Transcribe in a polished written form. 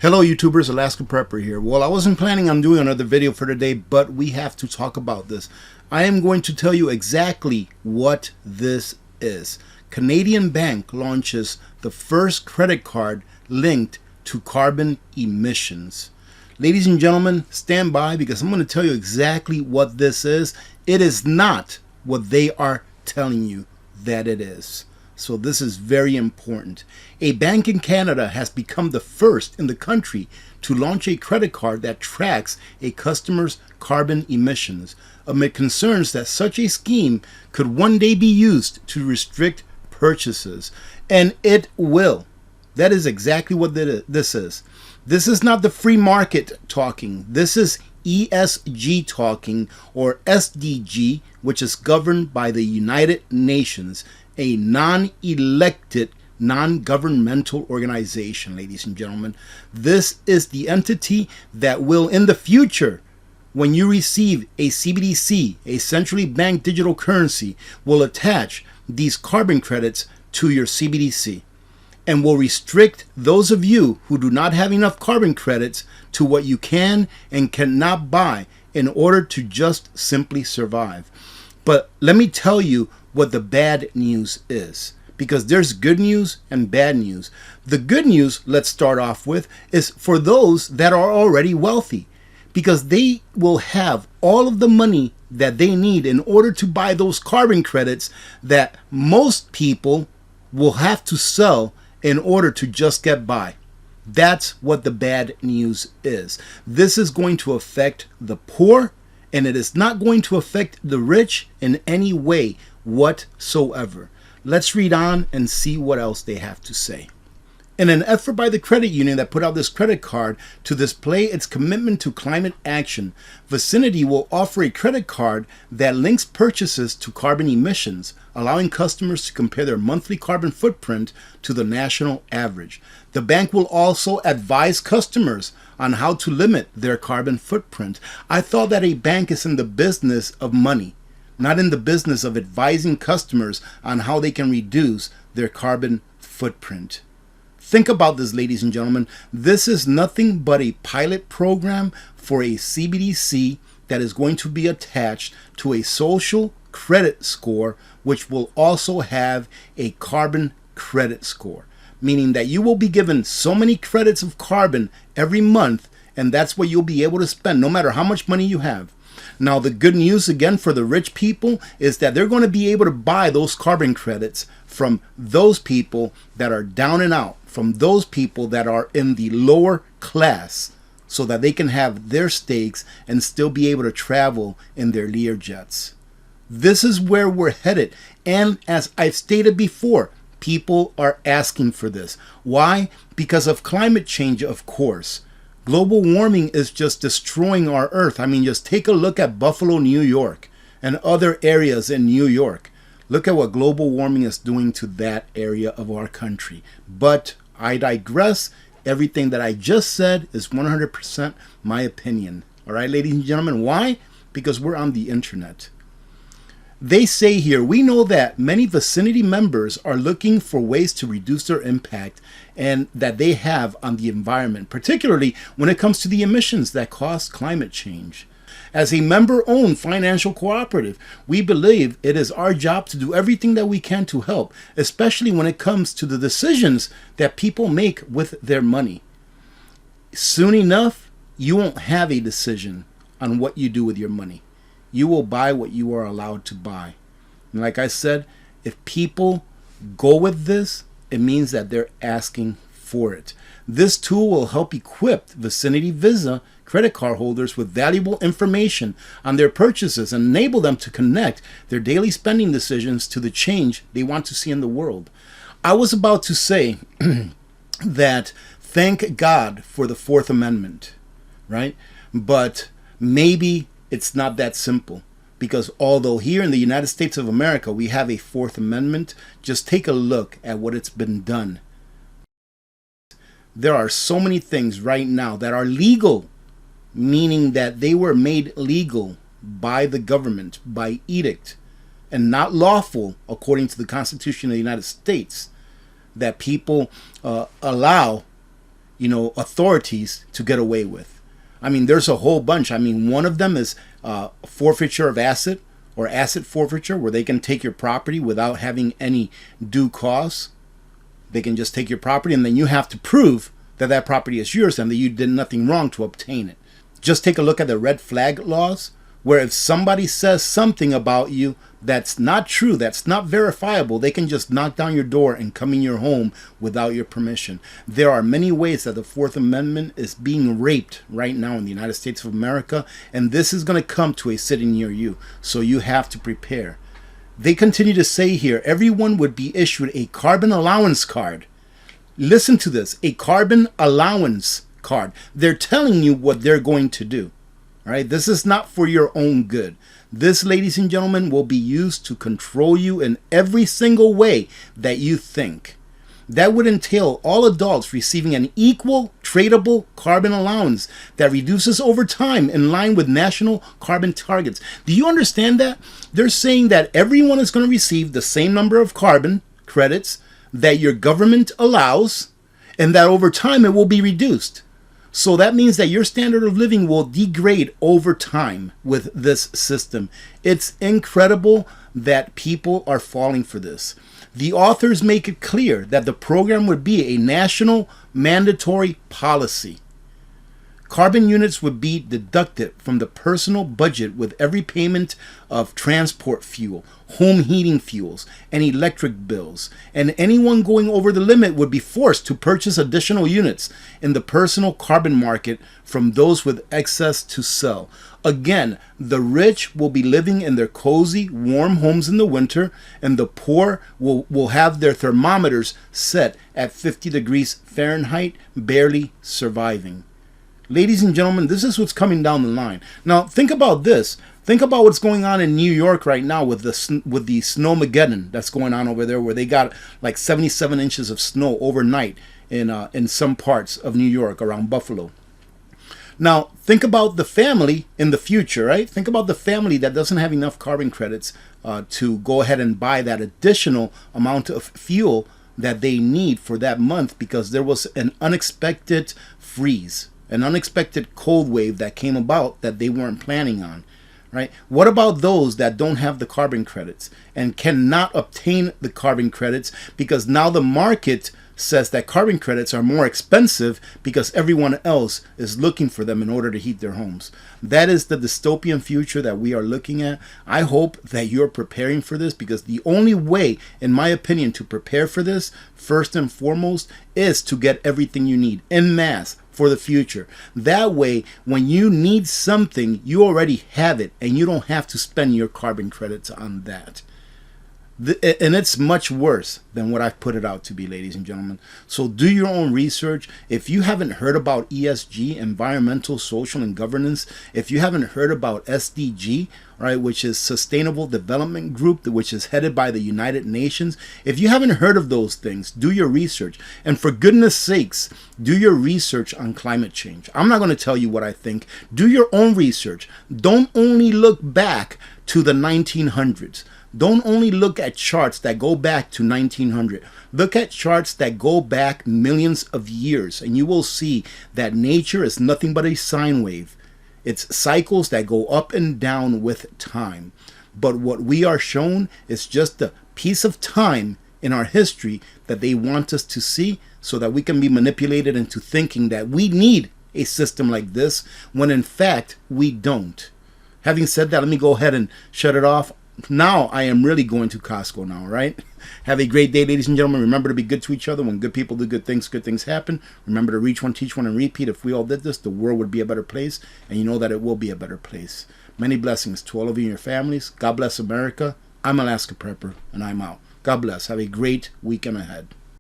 Hello YouTubers, Alaska Prepper here. Well, I wasn't planning on doing another video for today, but we have to talk about this. I am going to tell you exactly what this is. Canadian Bank launches the first credit card linked to carbon emissions. Ladies and gentlemen, stand by because I'm going to tell you exactly what this is. It is not what they are telling you that it is. So this is very important. A bank in Canada has become the first in the country to launch a credit card that tracks a customer's carbon emissions, amid concerns that such a scheme could one day be used to restrict purchases. And it will. That is exactly what this is. This is not the free market talking. This is ESG talking, or SDG, which is governed by the United Nations, a non-elected, non-governmental organization, ladies and gentlemen. This is the entity that will, in the future, when you receive a CBDC, a centrally banked digital currency, will attach these carbon credits to your CBDC and will restrict those of you who do not have enough carbon credits to what you can and cannot buy in order to just simply survive. But let me tell you what the bad news is, because there's good news and bad news. The good news, let's start off with, is for those that are already wealthy, because they will have all of the money that they need in order to buy those carbon credits that most people will have to sell in order to just get by. That's what the bad news is. This is going to affect the poor, and it is not going to affect the rich in any way whatsoever. Let's read on and see what else they have to say. In an effort by the credit union that put out this credit card to display its commitment to climate action, Vicinity will offer a credit card that links purchases to carbon emissions, allowing customers to compare their monthly carbon footprint to the national average. The bank will also advise customers on how to limit their carbon footprint. I thought that a bank is in the business of money, not in the business of advising customers on how they can reduce their carbon footprint. Think about this, ladies and gentlemen. This is nothing but a pilot program for a CBDC that is going to be attached to a social credit score, which will also have a carbon credit score, meaning that you will be given so many credits of carbon every month, and that's what you'll be able to spend no matter how much money you have. Now, the good news again for the rich people is that they're going to be able to buy those carbon credits from those people that are down and out, from those people that are in the lower class, so that they can have their steaks and still be able to travel in their Lear jets. This is where we're headed. And as I've stated before, people are asking for this. Why? Because of climate change, of course. Global warming is just destroying our earth. I mean, just take a look at Buffalo, New York, and other areas in New York. Look at what global warming is doing to that area of our country. But I digress. Everything that I just said is 100% my opinion. All right, ladies and gentlemen. Why? Because we're on the internet. They say here, we know that many Vicinity members are looking for ways to reduce their impact and that they have on the environment, particularly when it comes to the emissions that cause climate change. As a member-owned financial cooperative, we believe it is our job to do everything that we can to help, especially when it comes to the decisions that people make with their money. Soon enough, you won't have a decision on what you do with your money. You will buy what you are allowed to buy. And like I said, if people go with this, it means that they're asking for it. This tool will help equip Vicinity Visa credit card holders with valuable information on their purchases and enable them to connect their daily spending decisions to the change they want to see in the world. I was about to say that thank God for the Fourth Amendment, right? But maybe it's not that simple, because although here in the United States of America we have a Fourth Amendment, just take a look at what it's been done. There are so many things right now that are legal, meaning that they were made legal by the government, by edict, and not lawful according to the Constitution of the United States, that people allow authorities to get away with. I mean, there's a whole bunch. I mean, one of them is forfeiture of asset or asset forfeiture, where they can take your property without having any due cause. They can just take your property, and then you have to prove that that property is yours and that you did nothing wrong to obtain it. Just take a look at the red flag laws, where if somebody says something about you that's not true, that's not verifiable, they can just knock down your door and come in your home without your permission. There are many ways that the Fourth Amendment is being raped right now in the United States of America, and this is going to come to a city near you, so you have to prepare. They continue to say here, everyone would be issued a carbon allowance card. Listen to this, a carbon allowance card. They're telling you what they're going to do. All right, this is not for your own good. This, ladies and gentlemen, will be used to control you in every single way that you think. That would entail all adults receiving an equal tradable carbon allowance that reduces over time in line with national carbon targets. Do you understand that? They're saying that everyone is going to receive the same number of carbon credits that your government allows, and that over time it will be reduced. So that means that your standard of living will degrade over time with this system. It's incredible that people are falling for this. The authors make it clear that the program would be a national mandatory policy. Carbon units would be deducted from the personal budget with every payment of transport fuel, home heating fuels, and electric bills. And anyone going over the limit would be forced to purchase additional units in the personal carbon market from those with excess to sell. Again, the rich will be living in their cozy, warm homes in the winter, and the poor will have their thermometers set at 50 degrees Fahrenheit, barely surviving. Ladies and gentlemen, this is what's coming down the line. Now, think about this. Think about what's going on in New York right now with the snowmageddon that's going on over there, where they got like 77 inches of snow overnight in some parts of New York around Buffalo. Now, think about the family in the future, right? Think about the family that doesn't have enough carbon credits to go ahead and buy that additional amount of fuel that they need for that month because there was an unexpected freeze, an unexpected cold wave that came about that they weren't planning on, right? What about those that don't have the carbon credits and cannot obtain the carbon credits because now the market says that carbon credits are more expensive because everyone else is looking for them in order to heat their homes? That is the dystopian future that we are looking at. I hope that you're preparing for this, because the only way, in my opinion, to prepare for this, first and foremost, is to get everything you need en masse for the future. That way, when you need something, you already have it and you don't have to spend your carbon credits on that. And it's much worse than what I've put it out to be, ladies and gentlemen. So do your own research. If you haven't heard about ESG, environmental, social, and governance, if you haven't heard about SDG, right, which is Sustainable Development Group, which is headed by the United Nations, if you haven't heard of those things, do your research. And for goodness sakes, do your research on climate change. I'm not going to tell you what I think. Do your own research. Don't only look back to the 1900s. Don't only look at charts that go back to 1900. Look at charts that go back millions of years, and you will see that nature is nothing but a sine wave. It's cycles that go up and down with time. But what we are shown is just a piece of time in our history that they want us to see, so that we can be manipulated into thinking that we need a system like this, when in fact we don't. Having said that, let me go ahead and shut it off. Now I am really going to Costco now, right? Have a great day, ladies and gentlemen. Remember to be good to each other. When good people do good things happen. Remember to reach one, teach one, and repeat. If we all did this, the world would be a better place, and you know that it will be a better place. Many blessings to all of you and your families. God bless America. I'm Alaska Prepper, and I'm out. God bless. Have a great weekend ahead.